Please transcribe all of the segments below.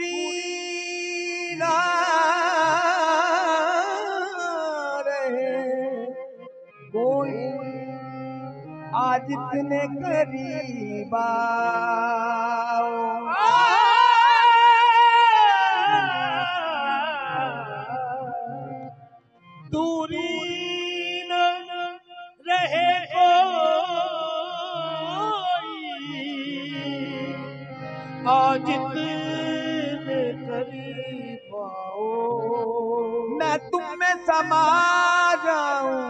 दूरी ना रहे कोई आज इतने करीब आओ। दूरी न रहे आज इतने करीब आओ। मैं तुम में समा जाऊं,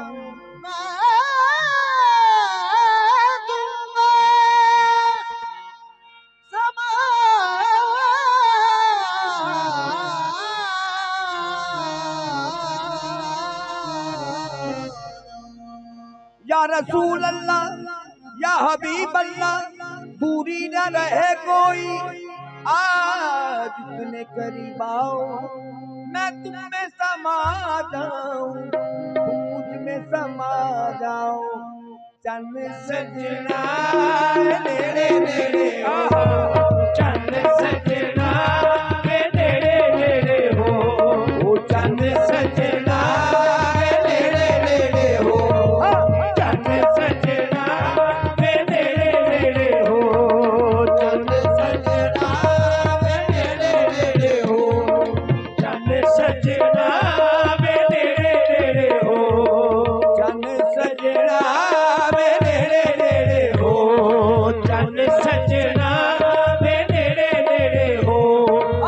या रसूल अल्लाह या हबीब अल्लाह, दूरी न रहे कोई आज इतने करीब आओ। मैं तुम में समा जाऊं, तुम मुझ में समा जाओ। चंद सजना नेड़े नेड़े हो, चंद सजना नेड़े नेड़े हो, चंद सजना नेड़े नेड़े हो, चंद सजना नेड़े नेड़े हो, चंद सजना नेड़े नेड़े हो, चंद सजना नेड़े नेड़े हो, चंद सजना नेड़े नेड़े हो, चंद सजना नेड़े नेड़े हो।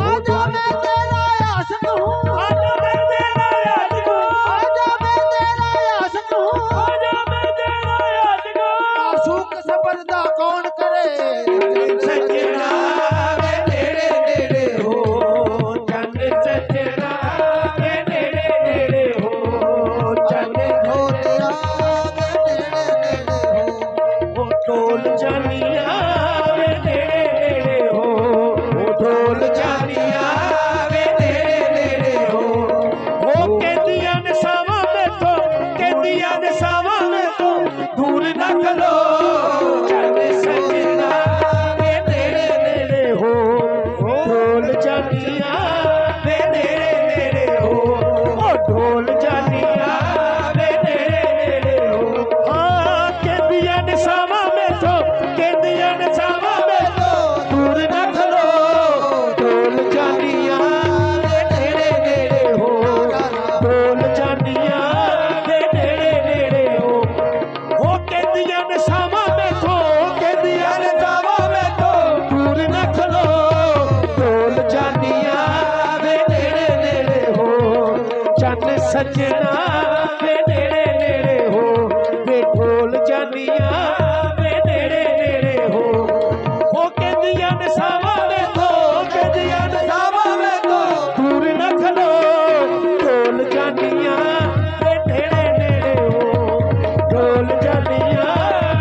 आजा मैं तेरा आशिक हूँ, आजा मैं तेरा आशिक हूँ, आजा मैं तेरा आशिक हूँ, आजा मैं तेरा आशिक हूँ। आशूक से पर्दा कौन करे। सजना नेड़े नेड़े हो, चंद सजना नेड़े नेड़े हो, चंद ढोलिया नेड़े नेड़े हो, वो ढोल जानिया नेड़े नेड़े हो, वो ढोल जानिया नेड़े नेड़े हो। वो कहदियां ने सावा में तो, कहदियां ने सावा में तो दूर न खलो। चंद सजना नेड़े नेड़े हो, ढोल जानिया नेड़े नेड़े हो, ओ ढोल जानिया नेड़े नेड़े हो। हाँ कहदियां ने सावा में तो, कहदियां ने सावा में तो दूर न खलो। ढोल जानिया नेड़े नेड़े हो, ढोल जानिया नेड़े नेड़े हो। वो कहदियां ने सावा में तो, कहदियां ने सावा में तो दूर न खलो। ढोल जानिया नेड़े नेड़े हो, चंद सजना नेड़े नेड़े हो, वे ढोल जानिया नेड़े नेड़े हो। वो कहदियां ने सावा में तो, कहदियां ने सावा में तो दूर न खलो। ढोल जानिया नेड़े नेड़े हो, ढोल जानिया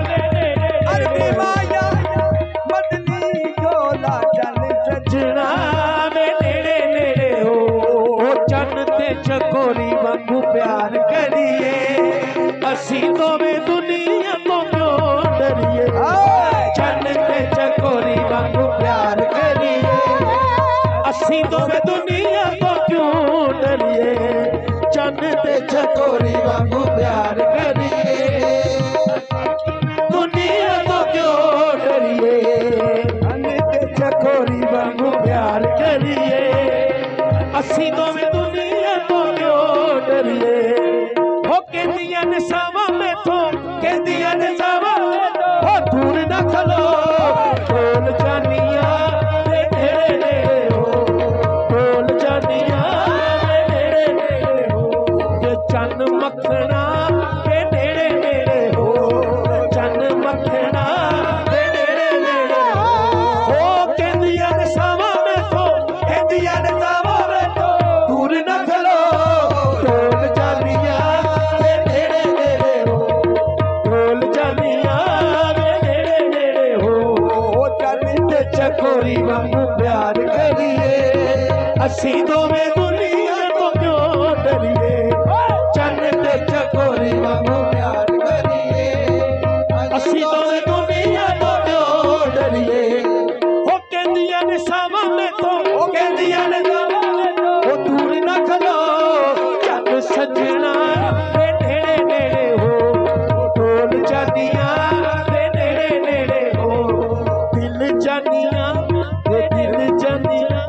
नेड़े अरे नेड़े हो। माया मदनी ढोला चल सजना नेड़े नेड़े हो, ओ चन्न ते चकोरी वांगू प्यार करिए। असीं दोवें दुनिया तो क्यों डरिए। चन्न ते चकोरी वांगू प्यार करिए। असीं दोवें दुनिया तो क्यों डरिए। चन्न ते चकोरी वांगू प्यार करिए। दुनिया तो क्यों डरिए। चकोरी वांगू प्यार करिए। असीं दोवें दुनिया तो क्यों डरिए। हो कहदियां ने सावा में तो, कहदियां ने सावा में तो हो दूर न खलो। ढोल जानिया नेड़े नेड़े हो, ढोल जानिया नेड़े नेड़े हो। ये चन्न मखना के नेड़े नेड़े हो, चन्न मखना के नेड़े नेड़े हो। ओ कहदियां ने सावा में तो, कहदियां ने सावा में तो दूर न खलो। ढोल जानिया नेड़े नेड़े हो, ढोल जानिया नेड़े नेड़े हो। चल चकोरी वांगू प्यार करिए। असीं दोवें दुनिया तो क्यों डरिए। चन्न ते चकोरी वांगू प्यार करिए। असीं दोवें दुनिया तो क्यों डरिए। हो कहदियां कहदियां ने सावां में तो कहदियां ने ओ दूर ना खलो चल सजना वे नेड़े नेड़े हो ढोल जानियां वे नेड़े नेड़े हो दिल जानियां वे दिल जानियां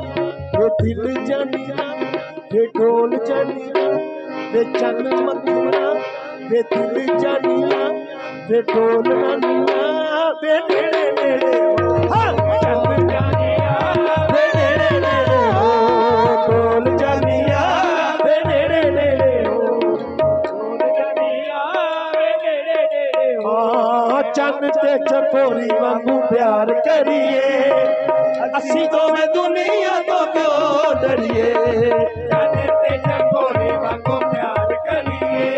वे दिल जानियां वे ढोल जानियां वे चन मखना वे दिल जानियां वे ढोल जानियां वे नेड़े नेड़े हो चन जानियां वे नेड़े नेड़े हो ढोल जानियां वे नेड़े नेड़े हो ढोल जानियां वे नेड़े नेड़े हो चन ते चकोरी वांगू प्यार करिए असी दोवें दुनिया तो क्यों डरिए चन ते चकोरी वांगू प्यार करिए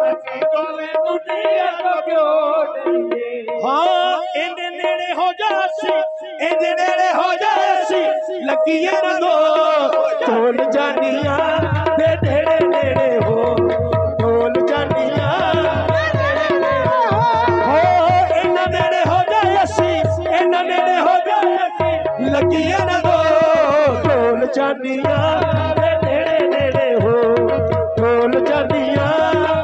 असी दोवें दुनिया तो क्यों डरिए हाँ इहदे नेड़े हो जा असी इहदे नेड़े हो जा असी लगिए ना दो ढोल जानियां वे नेड़े नेड़े हो ढोल जानियां हो इन्ना नेड़े हो जा असी इन्ना नेड़े हो जा असी लगिए ना दो ढोल जानियां वे नेड़े नेड़े हो ढोल जानियां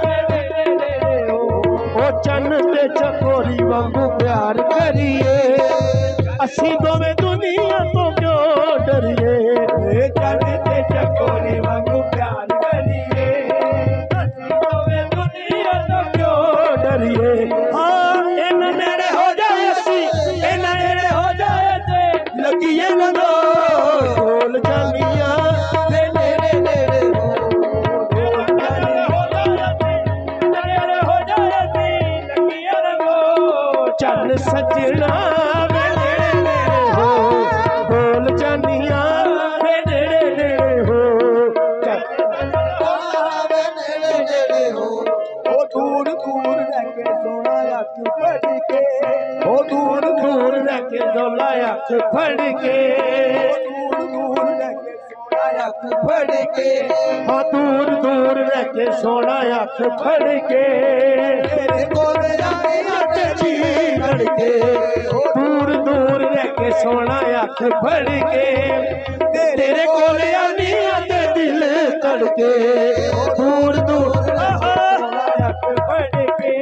वे नेड़े नेड़े हो ओ चन ते चकोरी वांगू प्यार करिए असी दोवें दुनिया तो क्यों डरिए चन ते चकोरी वांगू प्यार करिए असी दोवें दुनिया तो क्यों डरिए हाँ इन्ना नेड़े हो जाए असी इन्ना नेड़े हो जाए ते लगिए ना दो ढोल जानियां वे नेड़े नेड़े हो ढोल जानियां नेड़े हो जाए ते लगिए ना दो चल सजना वे नेड़े नेड़े हो ढोल जानियां वे नेड़े नेड़े हो वे नेड़े नेड़े हो ओ दूर दूर रह के सोना अख फड़ के ओ दूर दूर रह के डोला अख फड़ के दूर दूर रह के सोना अख फड़ के हाँ दूर दूर रह के सोना अख फड़ के तेरे कोल आए ते जी लड़के दूर दूर रह के सोना अख फड़ के तेरे कोल आनी ते दिल तड़के दूर दूर अख फड़ के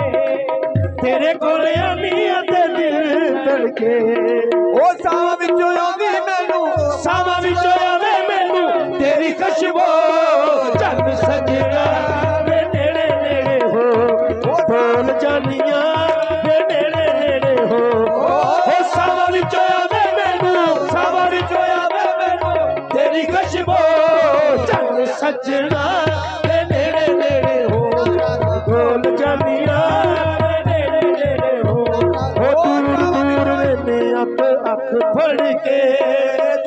तेरे कोल आनी ते दिल तड़के ओ सावा विचों आवे मैनू सावा विचों आवे मैनू तेरी खुशबू चन सजना वे नेड़े नेड़े हो ढोल जानियां वे नेड़े नेड़े हो ओ सावा विचों आवे मैनू सावा विचों आवे मैनू तेरी खुशबू चन सजना वे नेड़े नेड़े हो ढोल जानियां वे नेड़े नेड़े हो दूर दूर रहने अख फड़ के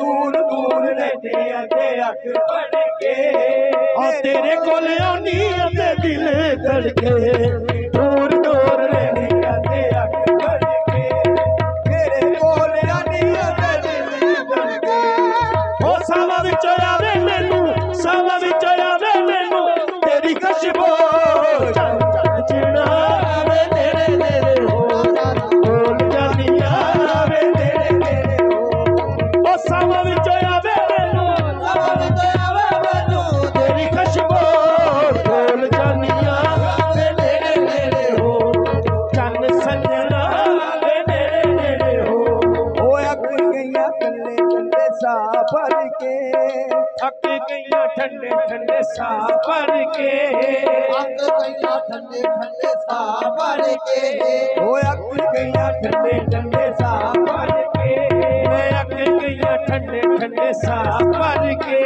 दूर दूर रहने अख फड़ के और तेरे कोल आनी ते दिल धड़के दूर दूर रहने अख फड़ के तेरे कोल आनी ते दिल धड़के ओ सावा विच आवे मैनू सावा विच आवे मैनू तेरी खुशबू चना वे नेड़े नेड़े हो ढोल जानियां वे नेड़े नेड़े हो ओ सावा विच आवे मैनू तेरी खुशबू ढोल जानियां वे नेड़े नेड़े हो चन सजना वे नेड़े नेड़े हो ओ अख गईया कल्ले कल्ले सा भर के थक गईया ठंडे ठंडे सा भर के अख गईया ठंडे ठंडे सा भर के ओ अख गईया ठंडे ठंडे सा भर के मैं अक गईया ठंडे ठंडे सा भर के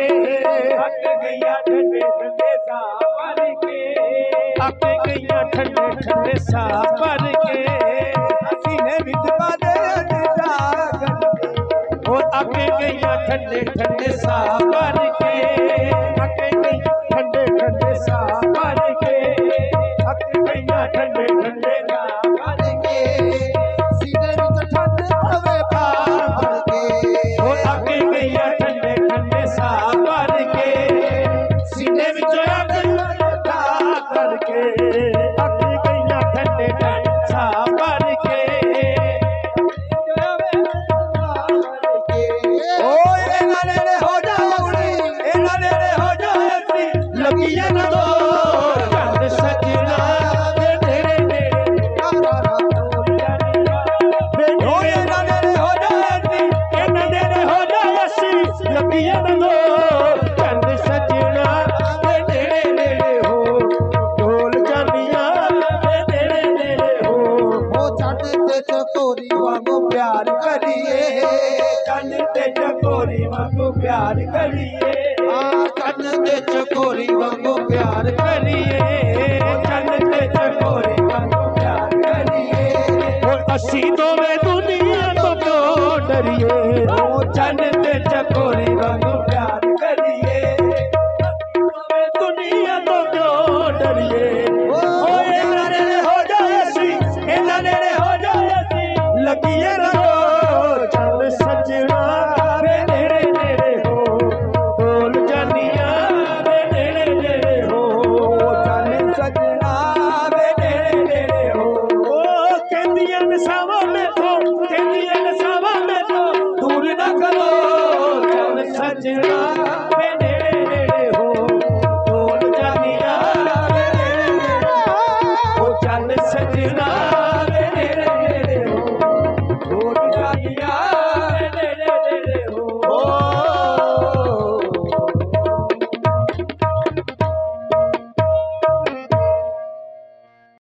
अख गईया ठंडे ठंडे सा भर के अक गईया ठंडे ठंडे सा भर के सीने विच बादे जागन ओ अक गईया ठंडे ठंडे सा भर के अक गई ठंडे ठंडे सा भर के अक गईया ठंडे ठंडे सा भर के सीने विच ठंड पवे भर के ओ अक गईया ठंडे ठंडे सा भर के सीने विच अग करके अक गईया ठंडे ठंडे सा भर के ਲੱਗੀਆਂ ਦੋ ਚੰਨ ਸਜਣਾ ਵੇ ਨੇੜੇ ਨੇੜੇ ਹੋ ਢੋਲ ਜਾਨੀਆਂ ਵੇ ਨੇੜੇ ਨੇੜੇ ਹੋ ਚੰਨ ਤੇ ਚਕੋਰੀ ਵਾਂਗੂ ਪਿਆਰ ਕਰੀਏ ਚੰਨ ਤੇ ਚਕੋਰੀ ਵਾਂਗੂ ਪਿਆਰ ਕਰੀਏ ਚੰਨ ਤੇ ਚਕੋਰੀ ਵਾਂਗੂ ਪਿਆਰ ਕਰੀਏ ਚੰਨ ਤੇ ਚਕੋਰੀ ਵਾਂਗੂ ਪਿਆਰ ਕਰੀਏ ਉਹ ਅਸੀਂ ਦੋਵੇਂ ਦੁਨੀਆ ਤੋਂ ਕਿਉਂ ਡਰੀਏ ਉਹ ਚੰਨ ਤੇ ਚਕੋਰੀ ਵਾਂਗੂ ਪਿਆਰ ਕਰੀਏ ਦੋਵੇਂ ਦੁਨੀਆ ਤੋਂ ਕਿਉਂ ਡਰੀਏ ਓ ਇਹਨਾਂ ਨੇੜੇ ਹੋ ਜਾਏ ਅਸੀਂ ਇਹਨਾਂ ਨੇੜੇ ਹੋ ਜਾਏ ਅਸੀਂ ਲੱਗੀਏ ਰੋ ਚੱਲ ਸੱਜਣਾ ਵੇ ਨੇੜੇ ਨੇੜੇ ਹੋ ਢੋਲ ਜਾਨੀਆਂ ਵੇ ਨੇੜੇ ਨੇੜੇ ਹੋ ਚੱਲ ਸਜਣਾ ਵੇ ਨੇੜੇ ਨੇੜੇ ਹੋ ਉਹ ਕਹਿੰਦੀਆਂ ਨੇ ਸਾਵਾਂ ਮੈਥੋਂ